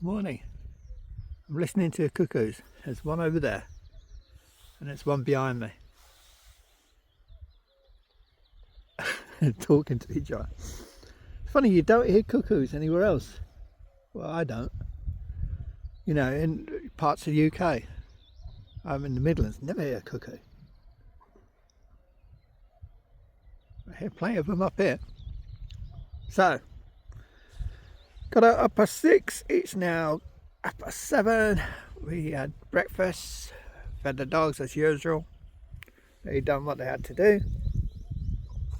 Morning. I'm listening to cuckoos. There's one over there and there's one behind me. Talking to each other. It's funny, you don't hear cuckoos anywhere else. Well, I don't. You know, in parts of the UK, I'm in the Midlands, never hear a cuckoo. I hear plenty of them up here. So, got up at 6, it's now 7:30. We had breakfast, fed the dogs as usual. They done what they had to do.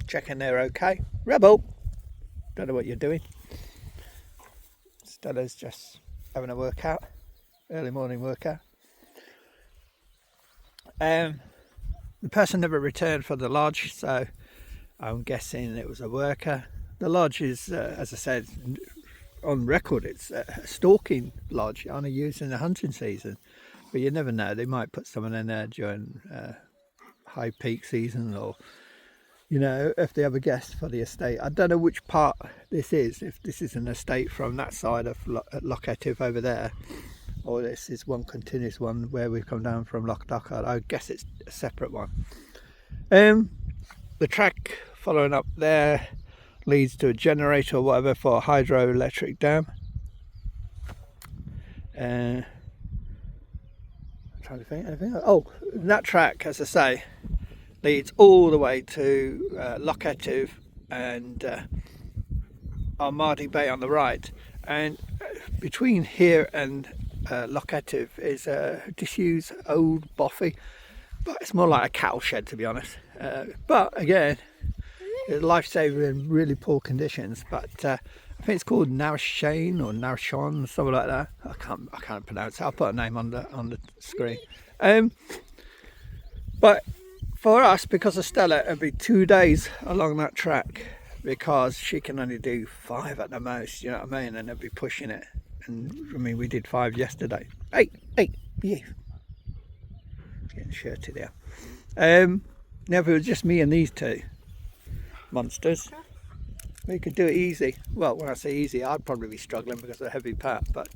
Checking they're okay. Rebel! Don't know what you're doing. Stella's just having a workout, early morning workout. The person never returned for the lodge, so I'm guessing it was a worker. The lodge is, as I said, on record, it's a stalking lodge, only used in the hunting season. But you never know, they might put someone in there during high peak season, or, you know, if they have a guest for the estate. I don't know which part this is, if this is an estate from that side of Loch Dochard over there, or this is one continuous one where we've come down from Loch Dochard. I guess it's a separate one. The track following up there leads to a generator or whatever for a hydroelectric dam. I'm trying to think anything. Oh, that track, as I say, leads all the way to Loch Dochard and Orchy Bay on the right, and between here and Loch Dochard is a disused old bothy, but it's more like a cattle shed, to be honest. But again, it's lifesaver in really poor conditions. But I think it's called Narshane or Narshon, something like that. I can't pronounce it. I'll put a name on the screen. But for us, because of Stella, it'll be 2 days along that track, because she can only do 5 at the most. You know what I mean? And they'll be pushing it. And I mean, we did 5 yesterday. Hey, yeah. Getting shirty there. Now, if it was just me and these two monsters, we could do it easy. Well, when I say easy, I'd probably be struggling because of the heavy pack, but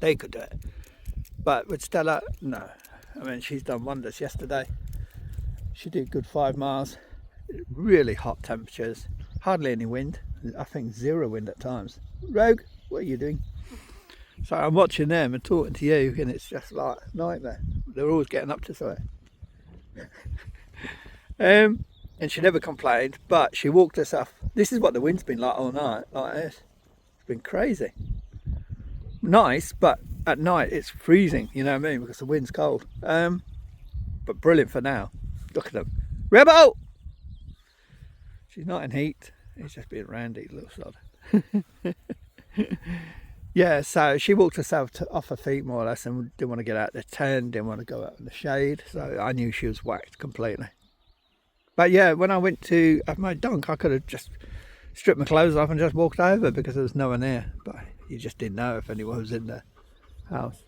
they could do it. But with Stella, no. I mean, she's done wonders yesterday. She did a good 5 miles. Really hot temperatures, hardly any wind. I think 0 wind at times. Rogue, what are you doing? So I'm watching them and talking to you, and it's just like a nightmare. They're always getting up to something. And she never complained, but she walked herself. This is what the wind's been like all night, like this. It's been crazy. Nice, but at night it's freezing, you know what I mean, because the wind's cold. But brilliant for now. Look at them. Rebel! She's not in heat. He's just being randy, little sod. Yeah, so she walked herself off her feet more or less, and didn't want to get out of the tent, didn't want to go out in the shade. So I knew she was whacked completely. But yeah, when I went to have my dunk, I could have just stripped my clothes off and just walked over because there was no one there. But you just didn't know if anyone was in the house.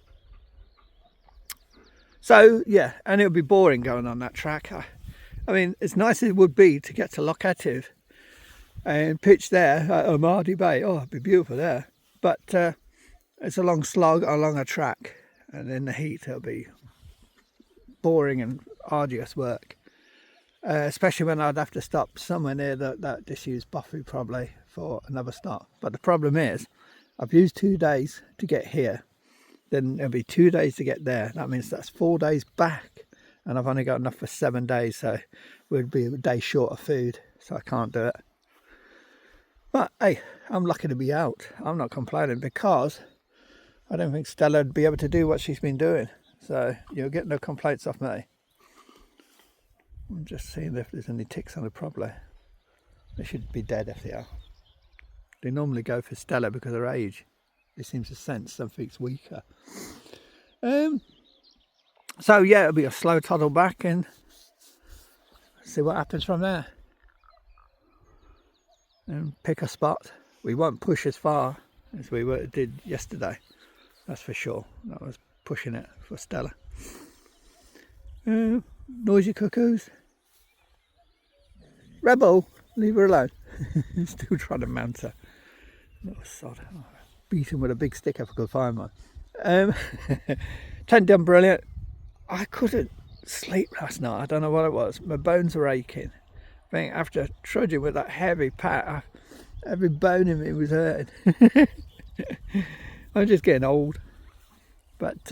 So yeah, and it would be boring going on that track. I mean, as nice as it would be to get to Loch Dochard and pitch there at Orchy Bay, oh, it'd be beautiful there. But it's a long slog along a track, and in the heat it'll be boring and arduous work. Especially when I'd have to stop somewhere near that disused bothy probably for another stop. But the problem is, I've used 2 days to get here, then it'll be 2 days to get there. That means that's 4 days back, and I've only got enough for 7 days, so we'd be a day short of food, so I can't do it. But hey, I'm lucky to be out. I'm not complaining, because I don't think Stella would be able to do what she's been doing. So you'll get no complaints off me. I'm just seeing if there's any ticks on it properly. They should be dead if they are. They normally go for Stella because of her age. They seem to sense something's weaker. So yeah, it'll be a slow toddle back and see what happens from there. And pick a spot. We won't push as far as we did yesterday. That's for sure. That was pushing it for Stella. Noisy cuckoos. Rebel, leave her alone. Still trying to mount her. Little sod. beat him with a big stick if I could find one. Tent done brilliant. I couldn't sleep last night. I don't know what it was. My bones are aching. I think after trudging with that heavy pack, every bone in me was hurting. I'm just getting old. But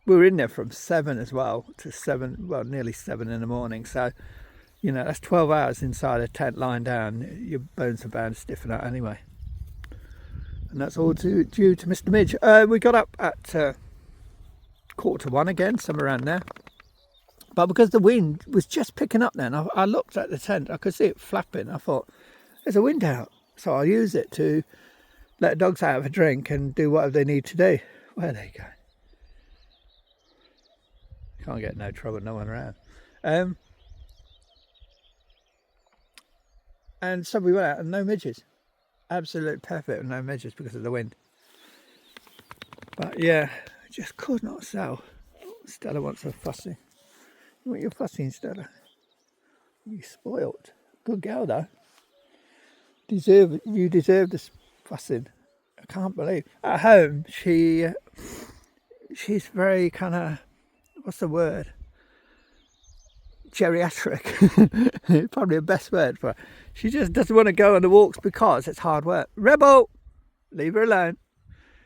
we were in there from 7 as well to 7, well, nearly 7 in the morning. So, you know, that's 12 hours inside a tent lying down. Your bones are bound to stiffen out anyway. And that's all due to Mr. Midge. We got up at 1:45 again, somewhere around there. But because the wind was just picking up then, I looked at the tent, I could see it flapping. I thought, there's a wind out. So I'll use it to let the dogs out of a drink and do whatever they need to do. Where they go? Can't get no trouble, no one around. And so we went out and no midges. Absolutely perfect with no midges because of the wind. But yeah, I just could not sell. Stella wants a fussy. You want your fussy, Stella? You spoilt. Good girl though. You deserve this fussing. I can't believe. At home, she's very kind of, what's the word? Geriatric. Probably the best word for her. She just doesn't want to go on the walks because it's hard work. Rebel, leave her alone.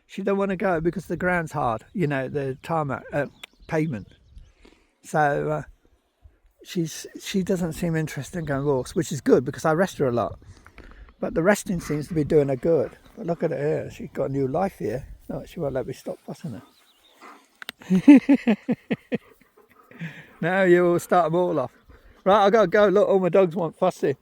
She don't want to go because the ground's hard. You know, the tarmac, pavement. So she doesn't seem interested in going walks, which is good because I rest her a lot. But the resting seems to be doing her good. But look at her here. She's got a new life here. No, she won't let me stop fussing her. Now you will start them all off. Right, I gotta go. Look, all my dogs want fussy.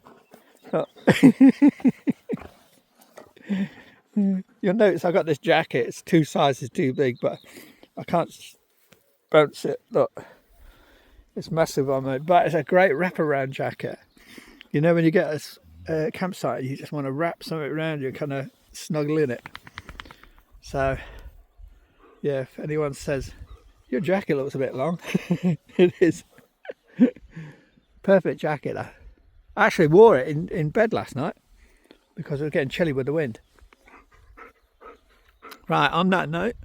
You'll notice I got this jacket. It's 2 sizes too big, but I can't bounce it. Look, it's massive on me, but it's a great wraparound jacket. You know, when you get a campsite, you just want to wrap something around you, kind of snuggle in it. So, yeah, if anyone says your jacket looks a bit long, it is. Perfect jacket though. I actually wore it in bed last night because it was getting chilly with the wind. Right, on that note,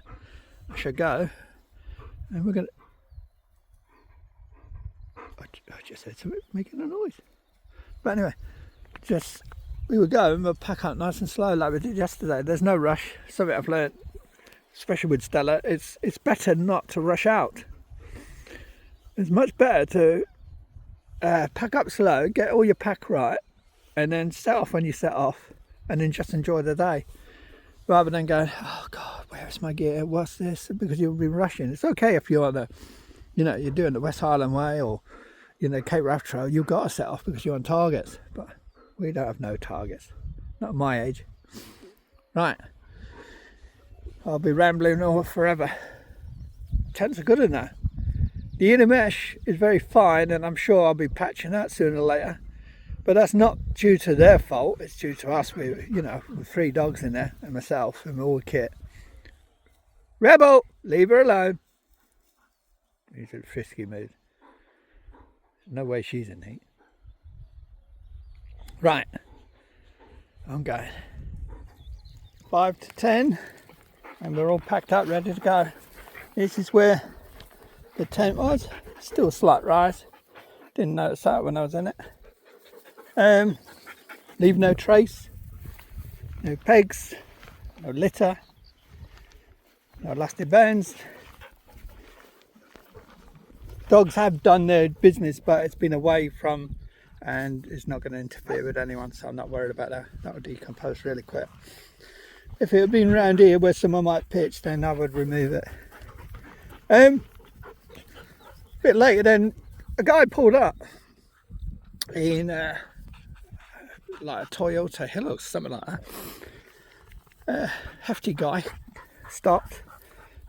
I shall go, and we're gonna. I just heard something making a noise. But anyway, we would go and we'll pack up nice and slow like we did yesterday. There's no rush. Something I've learned, especially with Stella, it's better not to rush out. It's much better to pack up slow, get all your pack right, and then set off when you set off, and then just enjoy the day, rather than going, oh God, where's my gear? What's this? Because you'll be rushing. It's okay if you're on you're doing the West Highland Way or Cape Wrath Trail. You've got to set off because you're on targets, but we don't have no targets. Not at my age. Right. I'll be rambling on forever. Tents are good in there. The inner mesh is very fine, and I'm sure I'll be patching that sooner or later. But that's not due to their fault. It's due to us. With 3 dogs in there and myself and all the kit. Rebel, leave her alone. He's in a frisky mood. No way she's in heat. Right, I'm going. 5 to 10, and we're all packed up, ready to go. This is where the tent was. Still a slight rise. Didn't notice that when I was in it. Leave no trace. No pegs. No litter. No elastic bands. Dogs have done their business, but it's been away from, and it's not going to interfere with anyone, so I'm not worried about that. That will decompose really quick. If it had been round here where someone might pitch, then I would remove it. A bit later then, a guy pulled up in like a Toyota Hilux, something like that. Hefty guy, stopped,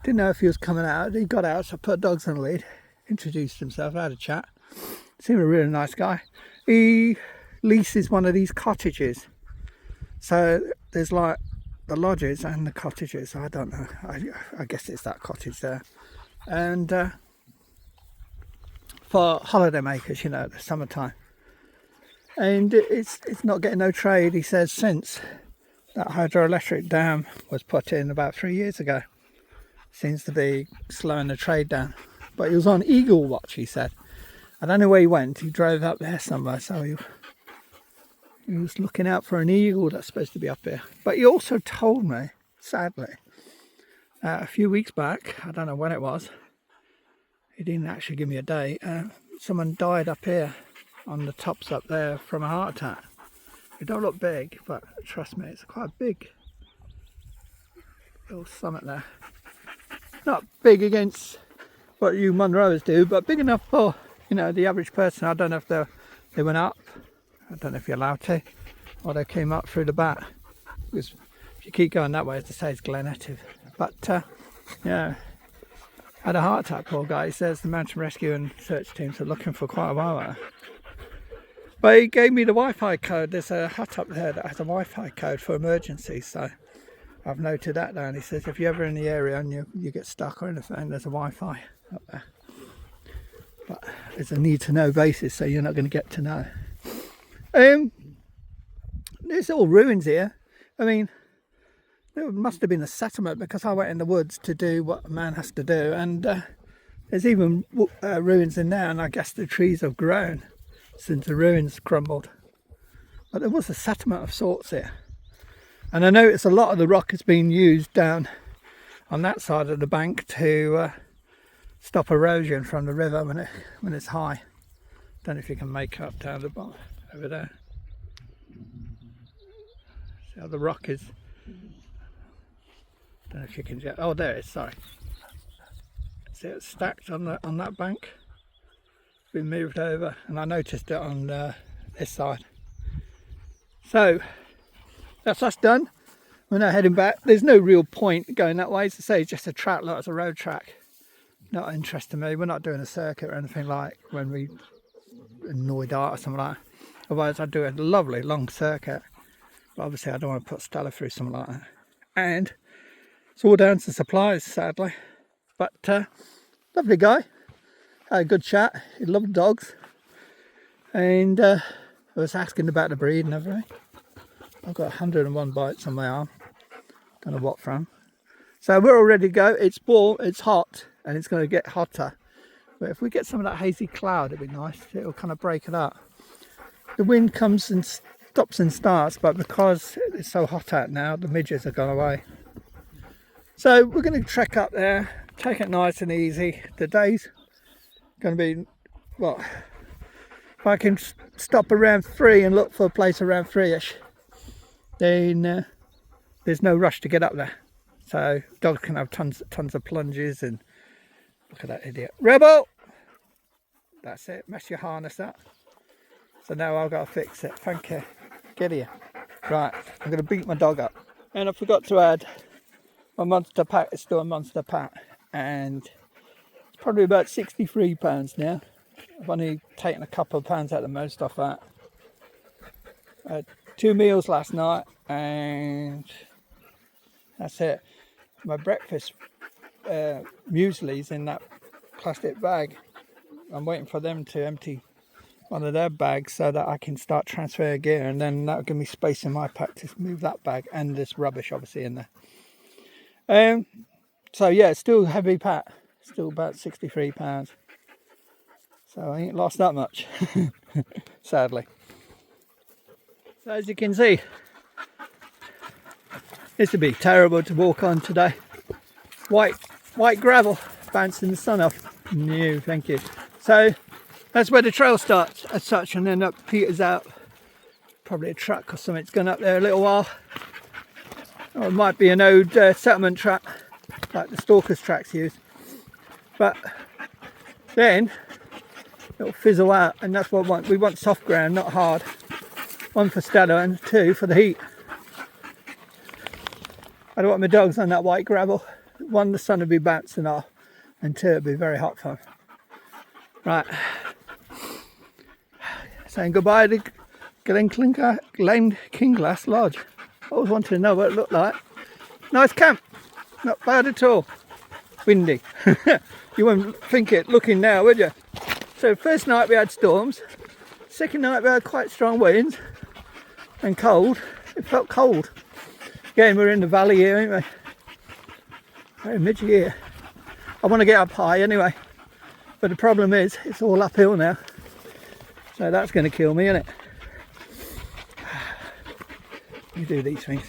didn't know if he was coming out. He got out, so I put dogs on the lead, introduced himself, had a chat. Seemed a really nice guy. He leases one of these cottages, so there's like the lodges and the cottages. I don't know, I guess it's that cottage there. And for holiday makers, the summertime. And it's not getting no trade, he says, since That hydroelectric dam was put in about 3 years ago. Seems to be slowing the trade down. But he was on eagle watch, he said. I don't know where he went. He drove up there somewhere, so he was looking out for an eagle that's supposed to be up here. But he also told me, sadly, a few weeks back, I don't know when it was, he didn't actually give me a date, someone died up here on the tops up there from a heart attack. It don't look big, but trust me, it's quite a big little summit there. Not big against what you Monroers do, but big enough for, you know, the average person. I don't know if they went up. I don't know if you're allowed to, or they came up through the back. Because if you keep going that way, as I say, it's Glenetiv. But yeah, had a heart attack, poor guy. He says the mountain rescue and search teams are looking for quite a while there. But he gave me the Wi-Fi code. There's a hut up there that has a Wi-Fi code for emergencies, so I've noted that down. He says if you're ever in the area and you get stuck or anything, there's a Wi-Fi up there. But it's a need-to-know basis, so you're not going to get to know. There's all ruins here. I mean, there must have been a settlement, because I went in the woods to do what a man has to do, and there's even ruins in there, and I guess the trees have grown since the ruins crumbled. But there was a settlement of sorts here. And I noticed a lot of the rock has been used down on that side of the bank to stop erosion from the river when it's high. Don't know if you can make up down the bottom over there. See how the rock is. Don't know if you can get. Oh, there it is. Sorry. See, it's stacked on that bank. Been moved over, and I noticed it on this side. So that's us done. We're now heading back. There's no real point going that way. As I say, it's just a track, like it's a road track. Not interesting me. We're not doing a circuit or anything like when we annoy Dart or something like that. Otherwise I'd do a lovely long circuit. But obviously I don't want to put Stella through something like that. And it's all down to supplies, sadly. But lovely guy. Had a good chat. He loved dogs. And I was asking about the breed and everything. I've got 101 bites on my arm. Don't know what from. So we're all ready to go. It's warm, it's hot, and it's going to get hotter. But if we get some of that hazy cloud, it'd be nice. It'll kind of break it up. The wind comes and stops and starts, but because it's so hot out now, the midges have gone away. So we're going to trek up there, take it nice and easy. The day's going to be, well, if I can stop around 3 and look for a place around 3ish, then there's no rush to get up there. So dogs can have tons of plunges. And look at that idiot. Rebel! That's it, mess your harness up. So now I've got to fix it. Thank you. Get here. Right, I'm going to beat my dog up. And I forgot to add my monster pack. It's still a monster pack, and it's probably about £63 now. I've only taken a couple of pounds at the most off that. 2 meals last night, and that's it. My breakfast muesli's in that plastic bag. I'm waiting for them to empty one of their bags so that I can start transferring gear, and then that'll give me space in my pack to move that bag and this rubbish obviously in there. So yeah, it's still a heavy pack, still about £63. So I ain't lost that much, sadly. So as you can see, this would be terrible to walk on today. White gravel bouncing the sun off. No, thank you. So that's where the trail starts as such, and then up peters out. Probably a truck or something's gone up there a little while. Or it might be an old settlement track, like the Stalkers tracks use. But then it'll fizzle out, and that's what we want. We want soft ground, not hard. 1 for Stella and 2 for the heat. I don't want my dogs on that white gravel. 1, the sun will be bouncing off, and 2, it'll be very hot for them. Right. Saying goodbye to Glen Kinglass Lodge. I always wanted to know what it looked like. Nice camp. Not bad at all. Windy. You wouldn't think it looking now, would you? So first night we had storms. Second night we had quite strong winds and cold. It felt cold. Again, we're in the valley here, ain't we? Very mid-year. I want to get up high anyway, but the problem is it's all uphill now, so that's going to kill me, isn't it? You do these things.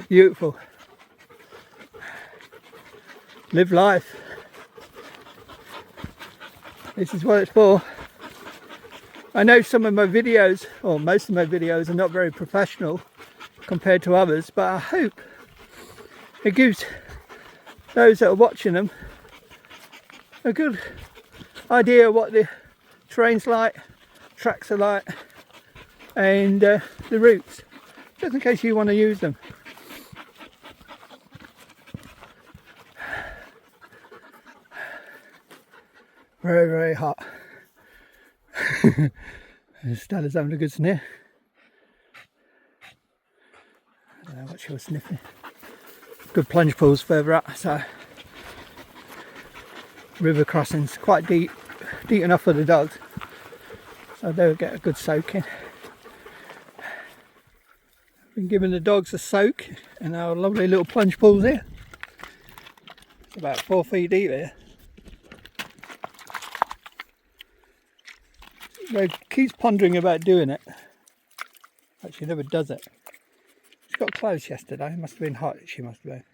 Beautiful. Live life. This is what it's for. I know some of my videos, or most of my videos, are not very professional compared to others, but I hope it gives those that are watching them a good idea of what the terrain's like, tracks are like, and the routes, just in case you want to use them. Very, very hot. Stella's having a good sniff. I don't know what she was sniffing. Good plunge pools further up, so river crossings quite deep enough for the dogs, so they'll get a good soaking. Been giving the dogs a soak in our lovely little plunge pools here. It's about 4 feet deep here. Red keeps pondering about doing it, but she never does it. She got close yesterday. It must have been hot. She must have been.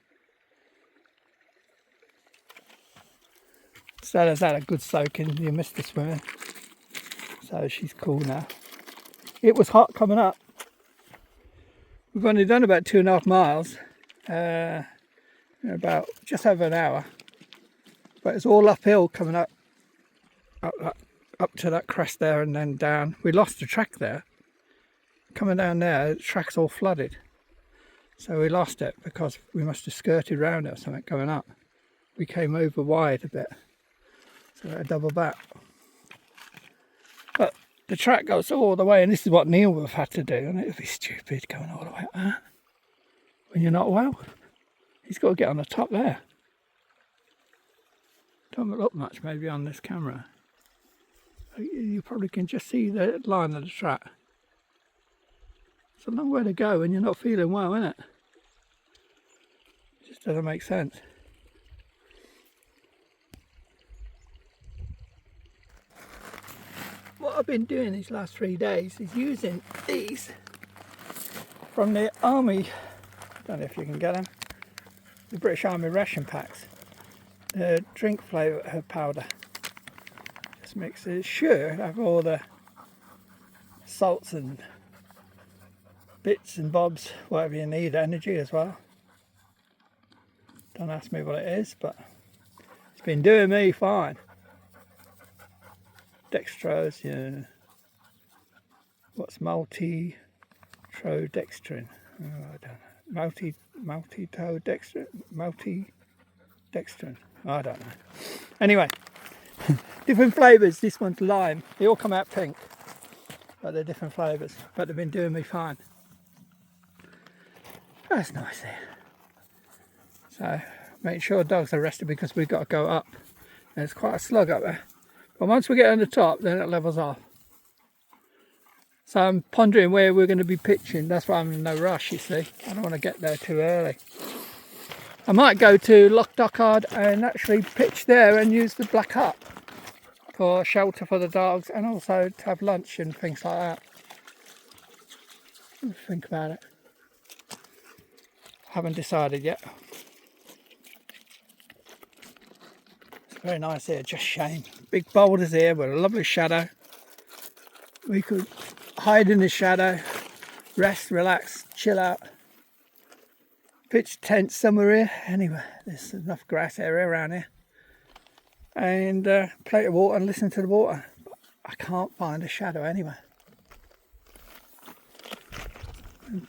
Stella's had a good soaking. You missed the swimming, so she's cool now. It was hot coming up. We've only done about 2.5 miles, in about just over an hour, but it's all uphill coming up to that crest there and then down. We lost the track there. Coming down there, the track's all flooded, so we lost it because we must have skirted around it or something going up. We came over wide a bit, so I double back. But the track goes all the way, and this is what Neil would have had to do, and it would be stupid going all the way up there when you're not well. He's got to get on the top there. Don't look much maybe on this camera. You probably can just see the line of the track. It's a long way to go when you're not feeling well, isn't it? It just doesn't make sense. What I've been doing these last 3 days is using these from the Army, I don't know if you can get them, the British Army ration packs, the drink flavour powder. Just makes it sure have all the salts and bits and bobs, whatever you need, energy as well. Don't ask me what it is, but it's been doing me fine. Dextrose, yeah. What's multitrodextrin? Oh, I don't know. Multitrodextrin? Multidextrin? I don't know. Anyway, different flavours. This one's lime. They all come out pink, but they're different flavours. But they've been doing me fine. That's nice there. So, make sure dogs are rested because we've got to go up. And it's quite a slug up there. But once we get on the top, then it levels off. So I'm pondering where we're going to be pitching. That's why I'm in no rush, you see. I don't want to get there too early. I might go to Loch Dochard and actually pitch there and use the black hut for shelter for the dogs and also to have lunch and things like that. Think about it. Haven't decided yet. It's very nice here, just shame. Big boulders here with a lovely shadow. We could hide in the shadow, rest, relax, chill out. Pitch tent somewhere here. Anyway, there's enough grass area around here. And plate of water and listen to the water. But I can't find a shadow anywhere.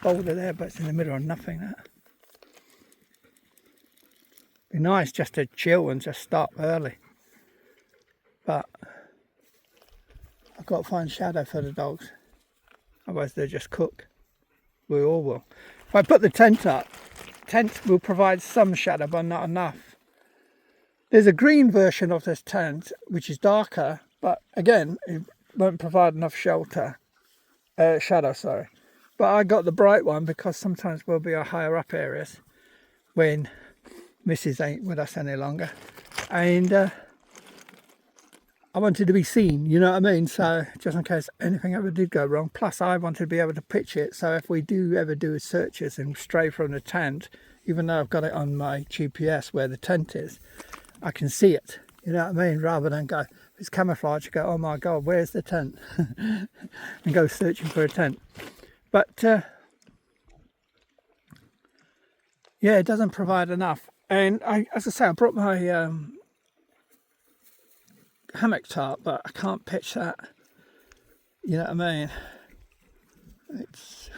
Boulder there, but it's in the middle of nothing. That. Be nice just to chill and just stop early. But I've got to find shadow for the dogs. Otherwise they'll just cook. We all will. If I put the tent up, tent will provide some shadow but not enough. There's a green version of this tent which is darker, but again it won't provide enough shadow, sorry. But I got the bright one because sometimes we'll be our higher up areas when Mrs. ain't with us any longer. And I wanted to be seen, you know what I mean? So just in case anything ever did go wrong. Plus I wanted to be able to pitch it. So if we do ever do searches and stray from the tent, even though I've got it on my GPS where the tent is, I can see it, you know what I mean? Rather than go, if it's camouflage, you go, oh my God, where's the tent? And go searching for a tent. But yeah, it doesn't provide enough. And as I say, I brought my hammock tarp, but I can't pitch that, you know what I mean? It's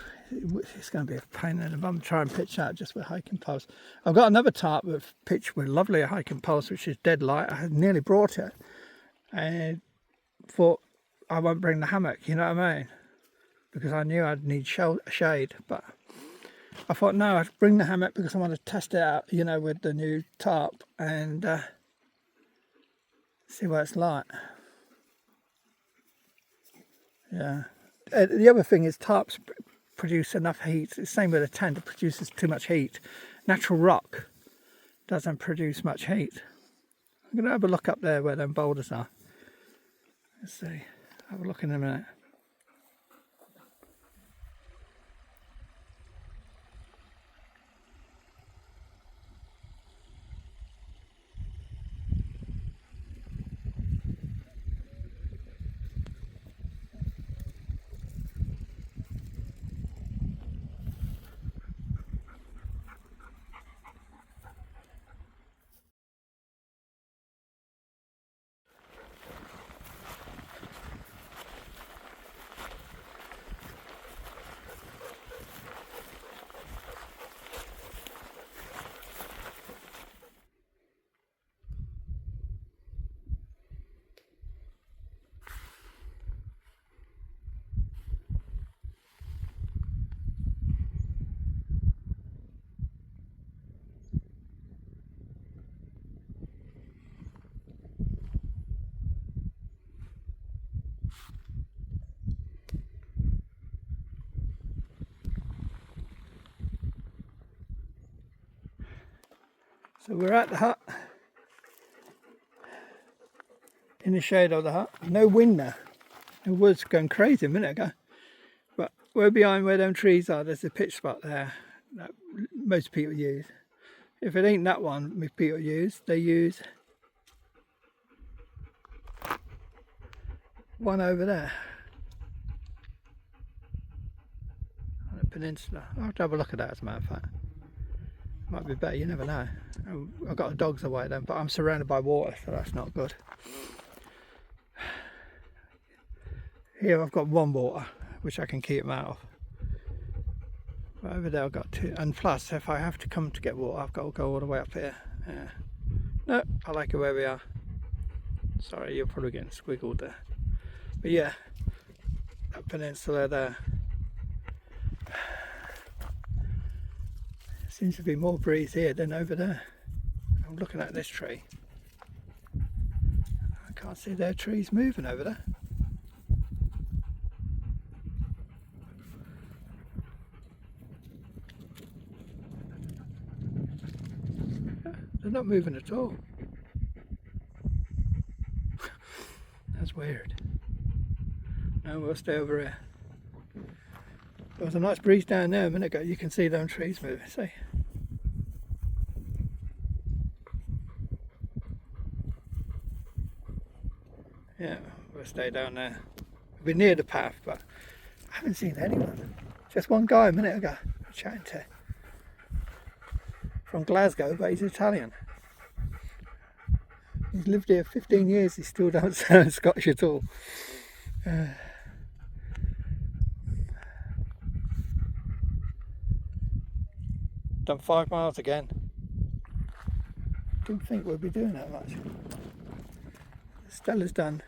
going to be a pain in the bum to try and pitch that just with hiking poles. I've got another tarp with pitched with lovely hiking poles, which is dead light. I had nearly brought it and thought I won't bring the hammock, you know what I mean? Because I knew I'd need shade, but I thought no, I'd bring the hammock because I want to test it out, you know, with the new tarp and see what it's like. Yeah. The other thing is tarps produce enough heat. It's the same with a tent, it produces too much heat. Natural rock doesn't produce much heat. I'm going to have a look up there where them boulders are. Let's see. Have a look in a minute. So we're at the hut, in the shade of the hut. No wind now. It was going crazy a minute ago. But we're behind where them trees are, there's a pitch spot there that most people use. If it ain't that one people use, they use one over there on the peninsula. I'll have to have a look at that as a matter of fact. Might be better, you never know. I've got the dogs away then, but I'm surrounded by water, so that's not good. Here I've got one water, which I can keep them out of. But over there I've got two, and plus if I have to come to get water, I've got to go all the way up here. Yeah. No, I like it where we are. Sorry, you're probably getting squiggled there. But yeah, that peninsula there. Seems to be more breeze here than over there. I'm looking at this tree. I can't see their trees moving over there. They're not moving at all. That's weird. No, we'll stay over here. There was a nice breeze down there a minute ago. You can see them trees moving, see? Yeah, we'll stay down there. We'll be near the path, but I haven't seen anyone. Just one guy a minute ago chatting to. From Glasgow, but he's Italian. He's lived here 15 years, he still doesn't sound Scottish at all. Done 5 miles again. Didn't think we'd be doing that much. Stella's done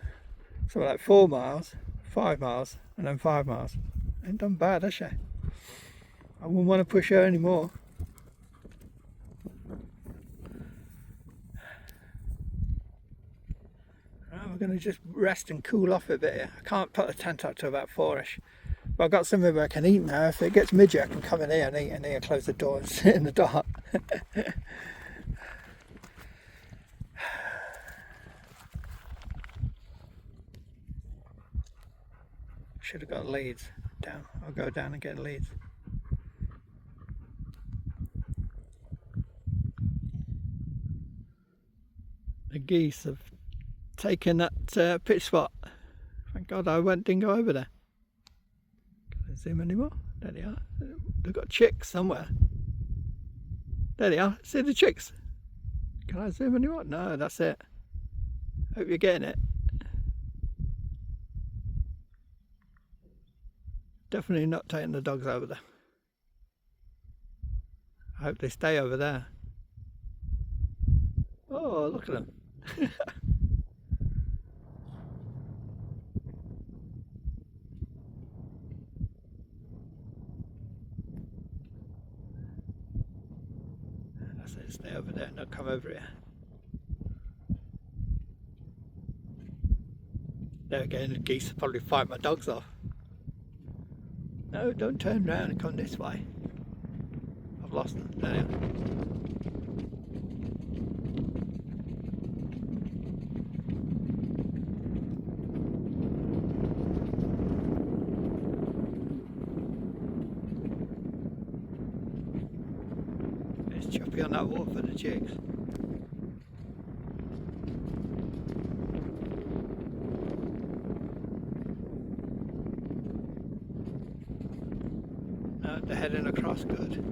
something like 4 miles, 5 miles, and then 5 miles. Ain't done bad, has she? I wouldn't want to push her anymore. Right, we're going to just rest and cool off a bit here. I can't put the tent up to about 4ish But I've got somewhere where I can eat now. If it gets midgy, I can come in here and eat in here, close the door and sit in the dark. Should have got leads down. I'll go down and get leads. The geese have taken that pitch spot. Thank God didn't go over there. Can I zoom anymore? There they are. They've got chicks somewhere. There they are. See the chicks? Can I zoom anymore? No, that's it. Hope you're getting it. Definitely not taking the dogs over there. I hope they stay over there. Oh, look at them. That's it, stay over there, not come over here. There again, the geese will probably fight my dogs off. No, don't turn round and come this way. I've lost them. There they are. It's choppy on that water for the chicks. No, they're heading across good.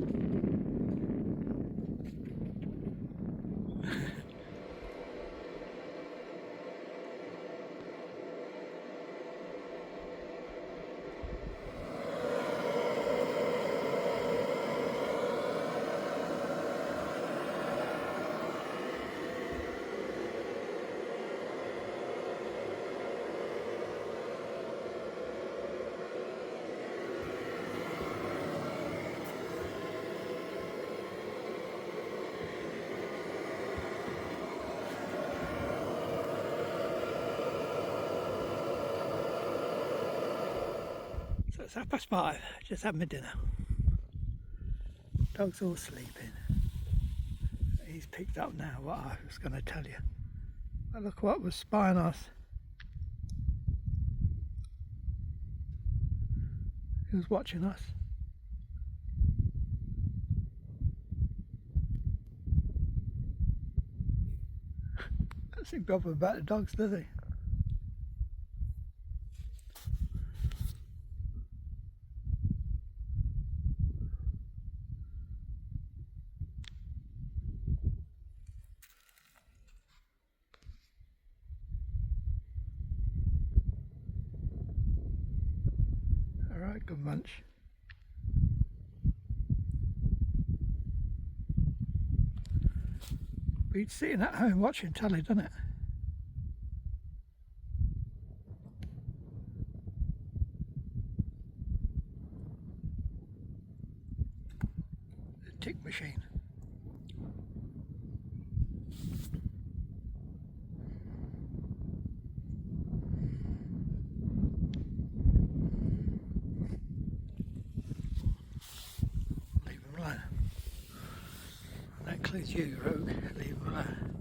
So it's 5:30, just had my dinner. Dog's all sleeping. He's picked up now what I was going to tell you. But look what was spying us. He was watching us. Doesn't seem to bother about the dogs, does he? Alright, good munch. Beats sitting at home watching telly, doesn't it? The tick machine. That includes you, Rogue. Leave them alone.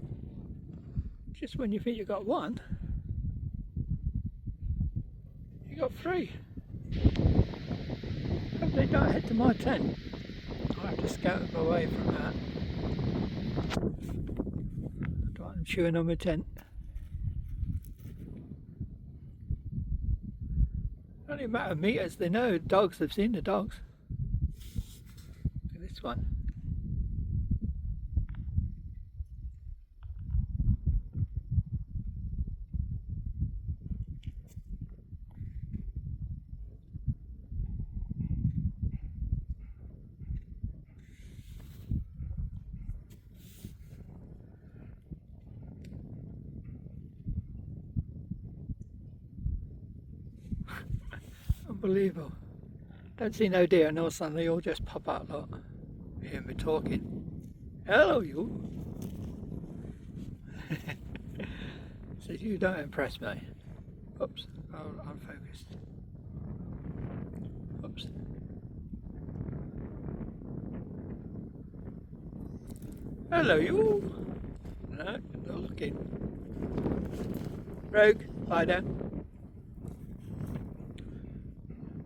Just when you think you got one, you got three. Hope they don't head to my tent. I have to scout them away from that. I don't want them chewing on my tent. Only a matter of meters. They know dogs. They've seen the dogs. Look at this one. Unbelievable. Don't see no deer and all of a sudden they all just pop out. Look. You hear me talking. Hello you. So you don't impress me. Oops, I'm focused. Oops. Hello, you. No, not looking. Rogue, lie down.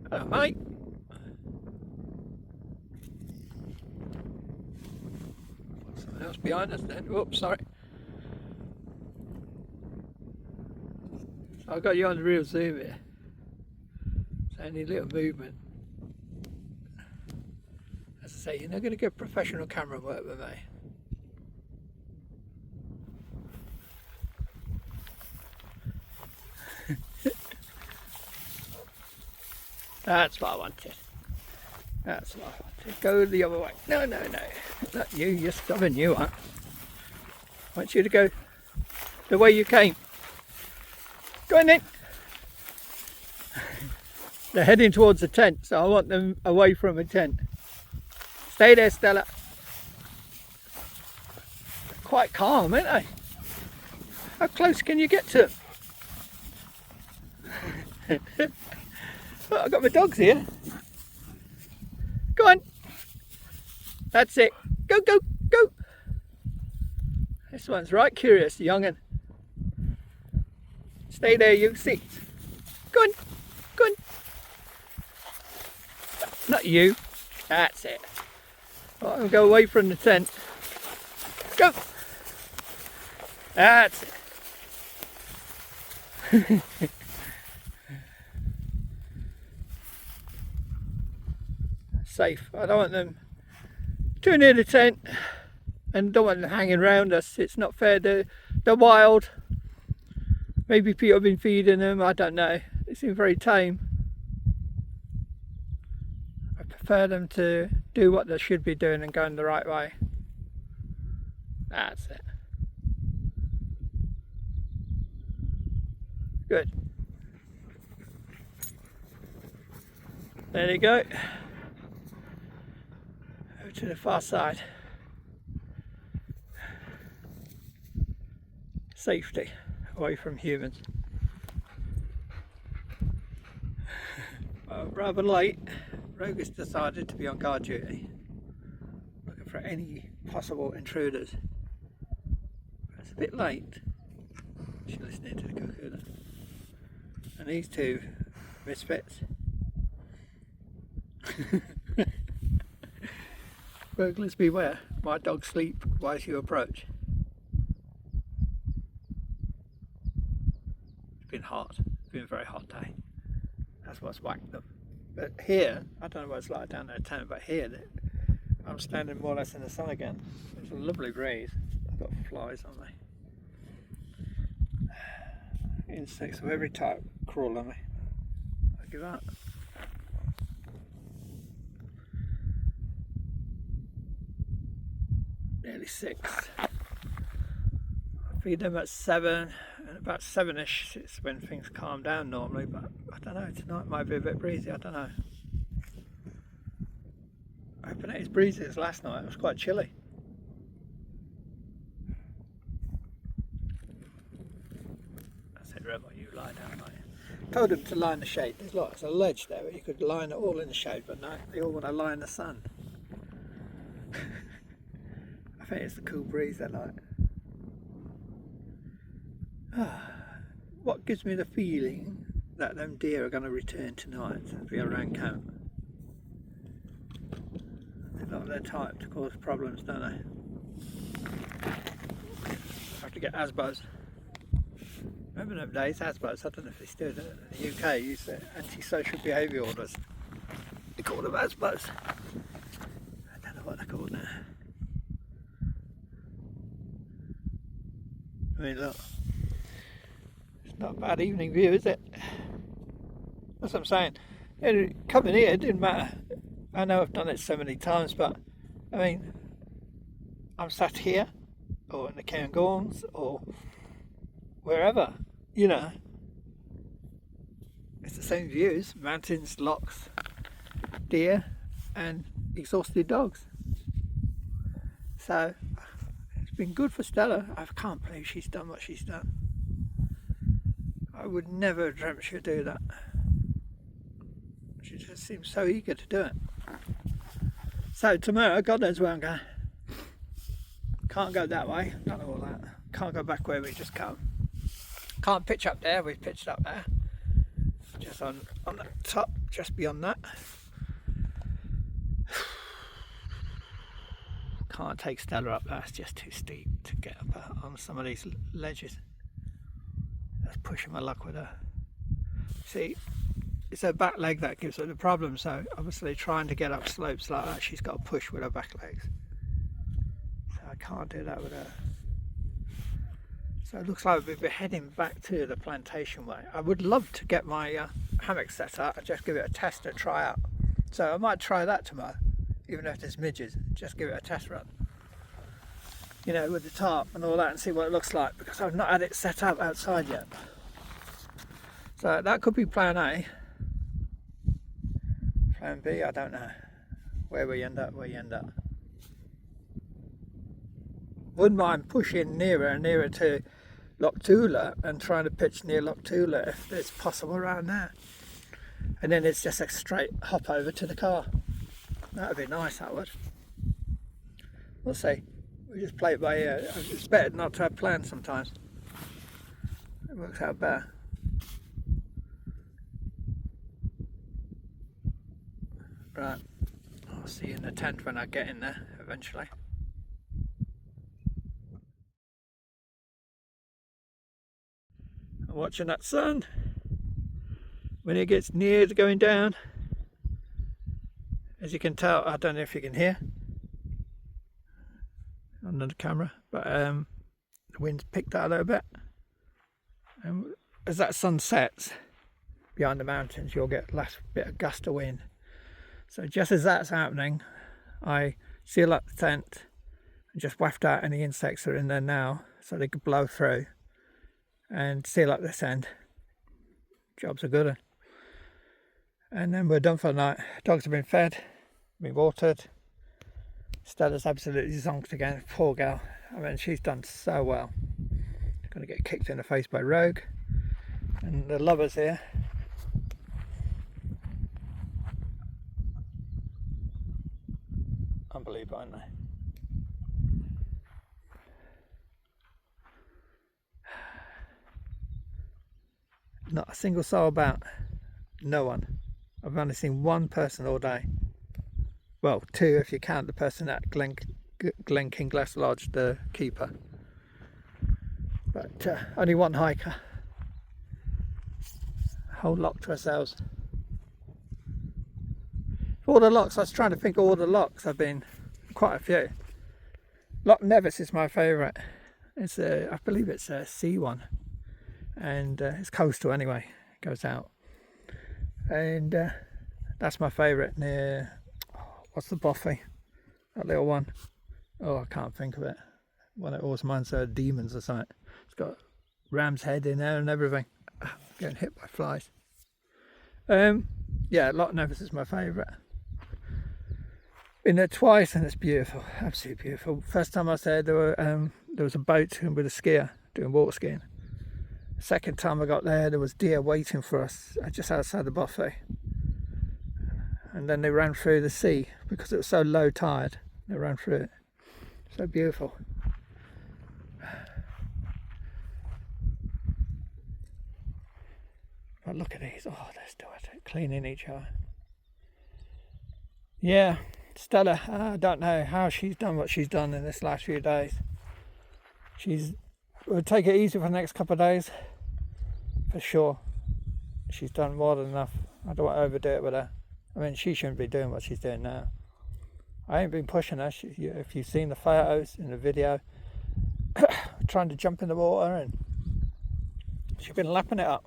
Hello, mate. Something else behind us then. Oops, sorry. So I got you on the real zoom here. So any little movement. As I say, you're not going to get professional camera work with me. That's what I wanted. That's what I wanted. Go the other way. No, no, no. Not you. You're stubborn, you are. I want you to go the way you came. Go on then. They're heading towards the tent, so I want them away from a tent. Stay there, Stella. They're quite calm, aren't they? How close can you get to them? Look, I've got my dogs here. Go on. That's it. Go, go, go. This one's right curious, the young'un. Stay there, you sit. Go on. Go on. Not you. That's it. Right, I'll go away from the tent. Go. That's it. Safe. I don't want them too near the tent and don't want them hanging around us. It's not fair. They're wild. Maybe people have been feeding them. I don't know. They seem very tame. I prefer them to do what they should be doing and going the right way. That's it. Good. There you go. Over to the far side. Safety away from humans. Well, rather late. Rogue has decided to be on guard duty, looking for any possible intruders. It's a bit late. She's listening to the cuckoo. And these two misfits. Burglars beware. My dogs sleep whilst you approach. It's been hot. It's been a very hot day. That's what's whacked them. But here, I don't know what it's like down there in town, but here I'm standing more or less in the sun again. It's a lovely breeze. I've got flies on me. Insects of every type crawl on me. Look at that. Nearly 6. I feed them at 7, and about 7ish it's when things calm down normally, but I don't know, tonight might be a bit breezy, I don't know. I hope it is breezy as last night, it was quite chilly. That's it, Rebel, you lie down, mate. Told them to lie in the shade. There's a ledge there where you could lie all in the shade, but no, they all want to lie in the sun. I think it's the cool breeze they like. What gives me the feeling that them deer are going to return tonight as we around camp? They're not their type to cause problems, don't they? I have to get ASBOs. Remember them days, ASBOs? I don't know if they still do it. In the UK, you use the antisocial behaviour orders. They call them ASBOs. I don't know what they're called now. I mean, look, it's not a bad evening view, is it? That's what I'm saying. Coming here, it didn't matter. I know I've done it so many times, but I mean, I'm sat here, or in the Cairngorms, or wherever, you know. It's the same views: mountains, lochs, deer, and exhausted dogs. So it's been good for Stella. I can't believe she's done what she's done. I would never have dreamt she'd do that. She's She just seems so eager to do it. So tomorrow, God knows where I'm going. Can't go that way, not all that. Can't go back where we just come. Can't pitch up there, we've pitched up there. Just on the top, just beyond that. Can't take Stella up there, it's just too steep to get up on some of these ledges. That's pushing my luck with her. See, it's her back leg that gives her the problem, so obviously trying to get up slopes like that, she's got to push with her back legs. So I can't do that with her. So it looks like we'll be heading back to the plantation way. I would love to get my hammock set up and just give it a test and try out. So I might try that tomorrow, even if there's midges, just give it a test run. You know, with the tarp and all that, and see what it looks like, because I've not had it set up outside yet. So that could be plan A. Plan B, I don't know. Where we end up, Wouldn't mind pushing nearer and nearer to Loch Dochard and trying to pitch near Loch Dochard if it's possible around there. And then it's just a straight hop over to the car. That would be nice, that would. We'll see. We just play it by ear. It's better not to have plans sometimes. It works out better. Right, I'll see you in the tent when I get in there eventually. I'm watching that sun. When it gets near to going down, as you can tell, I don't know if you can hear on the camera, but the wind's picked out a little bit. And as that sun sets behind the mountains, you'll get the last bit of gust of wind. So just as that's happening, I seal up the tent and just waft out any insects that are in there now so they can blow through and seal up this end. Job's a good one. And then we're done for the night. Dogs have been fed, been watered. Stella's absolutely zonked again, poor girl. I mean, she's done so well. Gonna get kicked in the face by Rogue. And the lovers here. Unbelievable, aren't they? Not a single soul about. No one. I've only seen one person all day. Well, two if you count the person at Glen Kinglass Lodge, the keeper. But only one hiker. Whole lot to ourselves. All the locks, I was trying to think of all the locks. I've been quite a few. Loch Nevis is my favourite. It's I believe it's a sea one, and it's coastal anyway. It goes out, and that's my favourite. Near what's the Boffey? That little one. Oh, I can't think of it. One it always reminds me of demons or something. It's got ram's head in there and everything. Getting hit by flies. Yeah, Loch Nevis is my favourite. Been there twice and it's beautiful, absolutely beautiful. First time I was there, there was a boat with a skier doing water skiing. Second time I got there was deer waiting for us just outside the buffet. And then they ran through the sea because it was so low tide. They ran through it. So beautiful. But look at these. Oh, they're still at it, cleaning each other. Yeah. Stella, I don't know how she's done what she's done in this last few days. We'll take it easy for the next couple of days, for sure. She's done more than enough. I don't want to overdo it with her. I mean, she shouldn't be doing what she's doing now. I ain't been pushing her. If you've seen the photos in the video, trying to jump in the water, and she's been lapping it up.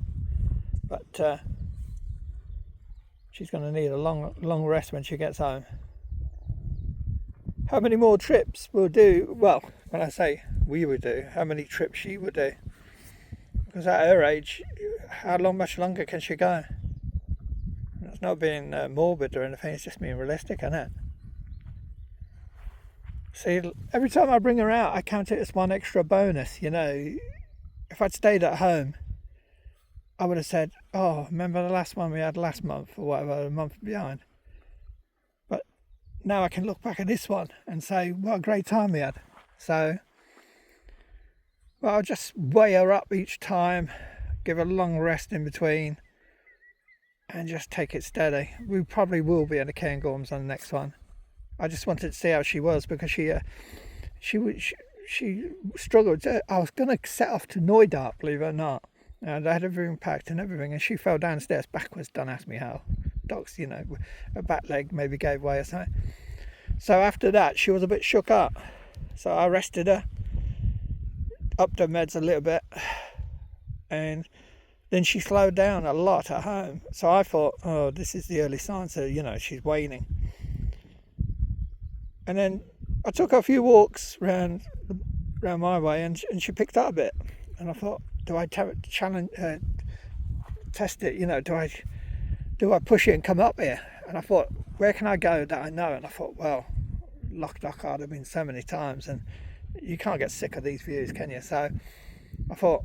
But she's going to need a long rest when she gets home. How many more trips we'll do? Well, when I say we would do, how many trips she would do? Because at her age, much longer can she go? It's not being morbid or anything, it's just being realistic, isn't it? See, every time I bring her out, I count it as one extra bonus, you know. If I'd stayed at home, I would have said, oh, remember the last one we had last month or whatever, a month behind. But now I can look back at this one and say, what a great time we had. So, well, I'll just weigh her up each time, give her a long rest in between, and just take it steady. We probably will be in the Cairngorms on the next one. I just wanted to see how she was, because she struggled. I was going to set off to Knoydart, believe it or not. And I had everything packed and everything, and she fell downstairs backwards. Don't ask me how. Dogs, her back leg maybe gave way or something. So after that, she was a bit shook up. So I rested her, upped her meds a little bit, and then she slowed down a lot at home. So I thought, oh, this is the early signs that, she's waning. And then I took her a few walks around my way, and she picked up a bit. And I thought, do I test it? Do I push it and come up here? And I thought, where can I go that I know? And I thought, well, Loch Dochard I've been so many times, and you can't get sick of these views, can you? So I thought,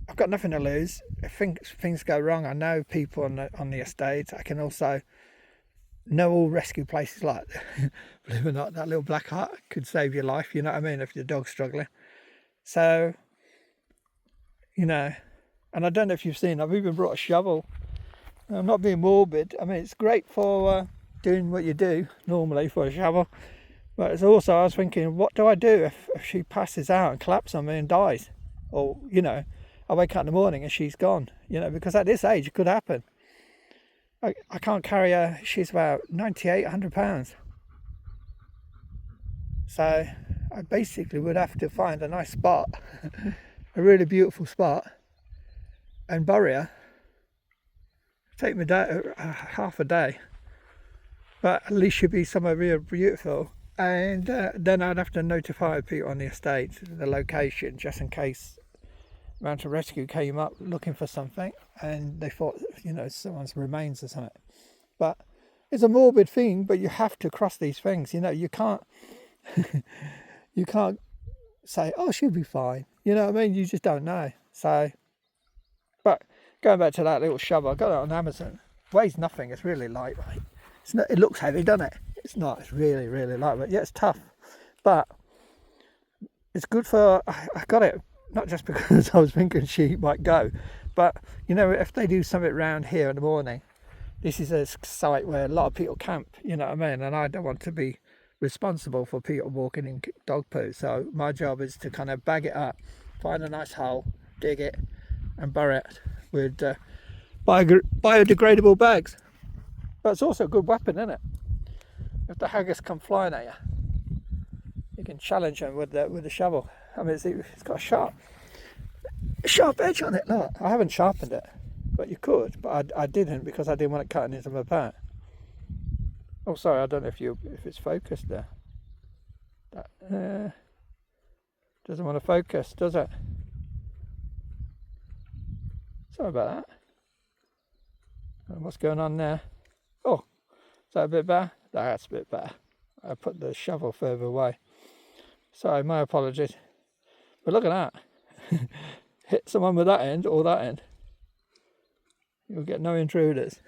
I've got nothing to lose. If things go wrong, I know people on the estate. I can also know all rescue places, like, believe it or not, that little black hut could save your life, you know what I mean, if your dog's struggling. So, and I don't know if you've seen, I've even brought a shovel. I'm not being morbid. I mean, it's great for doing what you do normally for a shovel. But it's also, I was thinking, what do I do if she passes out and collapses on me and dies? Or, I wake up in the morning and she's gone, because at this age it could happen. I can't carry her. She's about 98, 100 pounds. So I basically would have to find a nice spot, a really beautiful spot, and bury her. Take me half a day, but at least she'd be somewhere real beautiful. And then I'd have to notify people on the estate, the location, just in case Mountain Rescue came up looking for something and they thought, someone's remains or something. But it's a morbid thing, but you have to cross these things. You can't you can't say, oh, she'll be fine. You know what I mean? You just don't know. So, but going back to that little shovel, I got it on Amazon. Weighs nothing. It's really lightweight. It looks heavy, doesn't it? It's not. It's really, really lightweight. Yeah, it's tough, but it's good for. I got it not just because I was thinking she might go, but if they do something around here in the morning, this is a site where a lot of people camp. You know what I mean? And I don't want to be responsible for people walking in dog poo. So my job is to kind of bag it up, find a nice hole, dig it, and bury it with biodegradable bags. But it's also a good weapon, isn't it? If the haggis come flying at you can challenge them with the shovel. I mean, it's got a sharp edge on it. Look, I haven't sharpened it, but you could. But I didn't, because I didn't want it cutting into my back. Oh, sorry, I don't know if it's focused there. That doesn't want to focus, does it? Sorry about that. What's going on there? Oh, is that a bit better? That's a bit better. I put the shovel further away. Sorry, my apologies. But look at that. Hit someone with that end or that end. You'll get no intruders.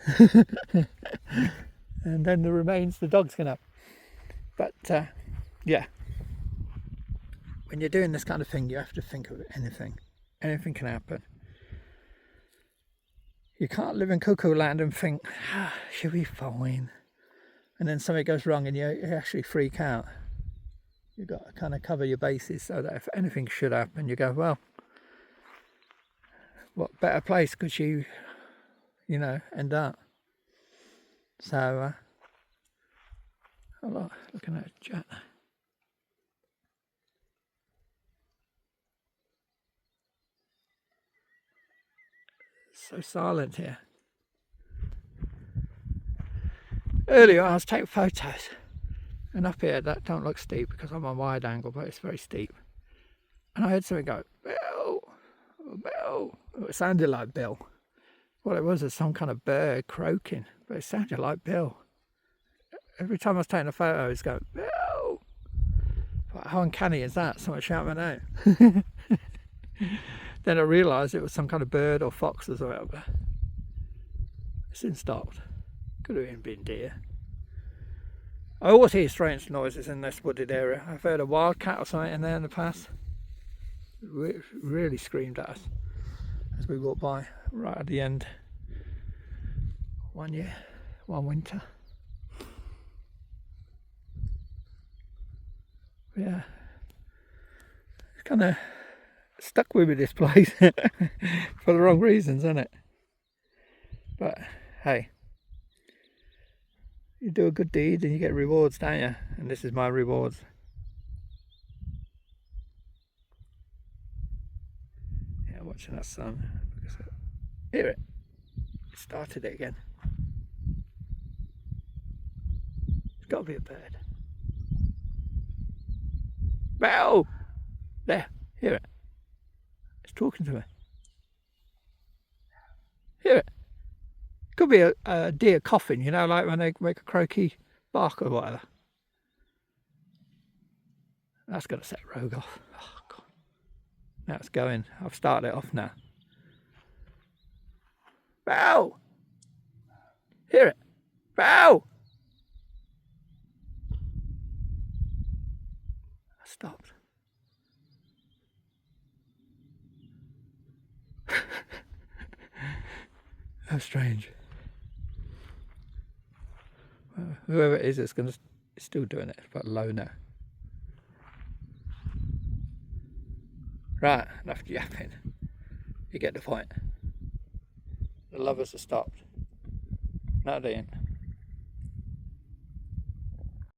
And then the remains the dog's can have. But yeah, when you're doing this kind of thing, you have to think of anything. Anything can happen. You can't live in cuckoo land and think, she'll be fine. And then something goes wrong and you actually freak out. You've got to kind of cover your bases so that if anything should happen, you go, well, what better place could she, end up? So, looking at a chat. So silent here. Earlier I was taking photos, and up here that don't look steep because I'm on wide angle, but it's very steep. And I heard something go, Bill, Bill. It sounded like Bill. What it was some kind of bird croaking, but it sounded like Bill. Every time I was taking a photo, it was going, Bill. How uncanny is that? Someone shout my name. Then I realised it was some kind of bird or fox or whatever. It soon stopped. Could have even been deer. I always hear strange noises in this wooded area. I've heard a wildcat or something in there in the past. It really screamed at us as we walked by right at the end. One winter. Yeah, it's kind of stuck with me, this place, for the wrong reasons, isn't it? But hey, you do a good deed and you get rewards, don't you? And this is my rewards. Yeah, watching that sun. Hear it. It started it again. It's got to be a bird. Bow! There, hear it. It's talking to me. Hear it. Could be a deer coughing, you know, like when they make a croaky bark or whatever. That's going to set Rogue off. Oh, God. Now it's going. I've started it off now. Bow! Hear it. Bow! I stopped. How strange. Well, whoever it is, it's still doing it, but low now. Right, enough yapping. You get the point. The lovers have stopped. Now, Dean.